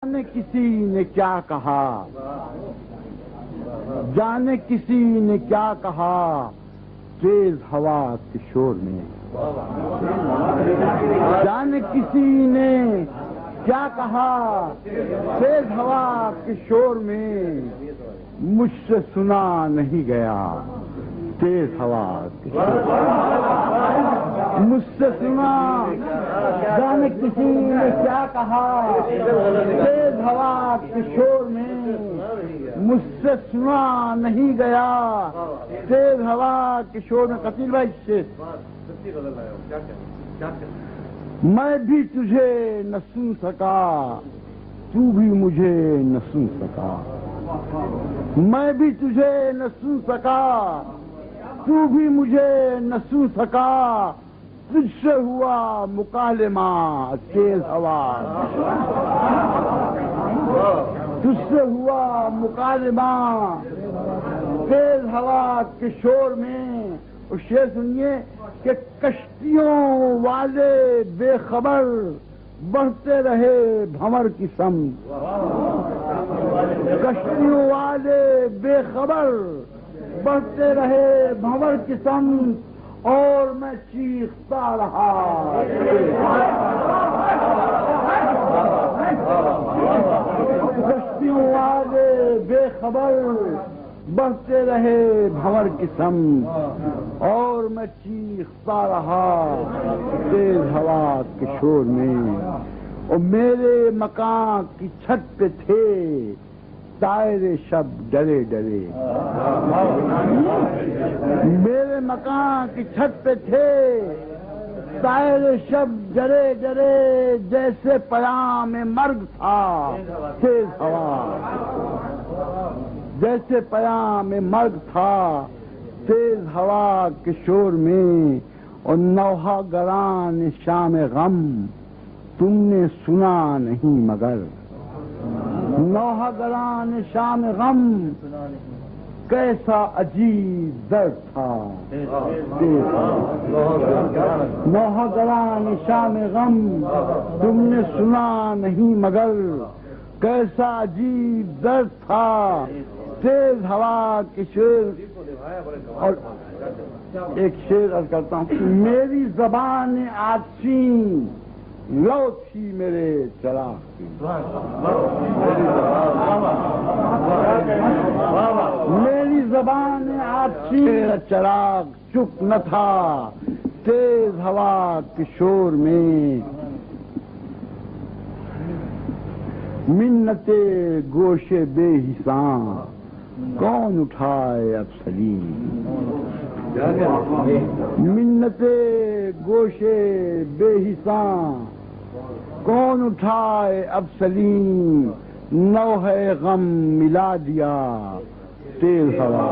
جانے کسی نے کیا کہا، جانے کسی نے کیا کہا تیز ہوا کے شور میں، جانے کسی نے کیا کہا تیز ہوا کے شور میں، مجھ سے سنا نہیں گیا تیز ہوا کے شور میں، مجھ سے سنا، جانے کسی نے کیا کہا تیز ہوا کے شور میں، مجھ سے سنا نہیں گیا تیز ہوا کے شور میں۔ قتیل بھائی سے میں بھی تجھے نہ سن سکا، تو بھی مجھے نہ سن سکا، میں بھی تجھے نہ سن سکا، تو بھی مجھے نہ سن سکا، تجھ سے ہوا مکالمہ تیز ہوا، تجھ سے ہوا مکالمہ تیز ہوا کے شور میں۔ اور شعر سنیے کہ کشتیوں والے بے خبر بڑھتے رہے بھنور کی سمت، کشتیوں والے بے خبر بڑھتے رہے بھنور کی سمت، اور میں چیختا رہا، کشتیوں والے بے خبر بڑھتے رہے بھنور کی سمت، اور میں چیختا رہا تیز ہوا کے شور میں۔ اور میرے مکان کی چھت پہ تھے طائر شب ڈرے ڈرے، میرے مکان کی چھت پہ تھے طائر شب ڈرے ڈرے، جیسے پیام مرگ تھا تیز ہوا، جیسے پیام مرگ تھا تیز ہوا کے شور میں۔ اور نوحہ گران شام غم تم نے سنا نہیں مگر، نوحہ گران شام غم کیسا عجیب درد تھا، نوحہ گران شام غم تم نے سنا نہیں مگر، کیسا عجیب درد تھا تیز ہوا کے شعر۔ اور ایک شعر عرض کرتا ہوں، میری زبان عاطفی لو تھی میرے چراغ کی، میری زبان عاطفی میرا چراغ چپ نہ تھا تیز ہوا کے شور میں۔ منت گوش بے حساں کون اٹھائے اب سلیم، منت گوش بے حساں کون اٹھائے اب سلیم، نوحہ غم ملا دیا تیز ہوا۔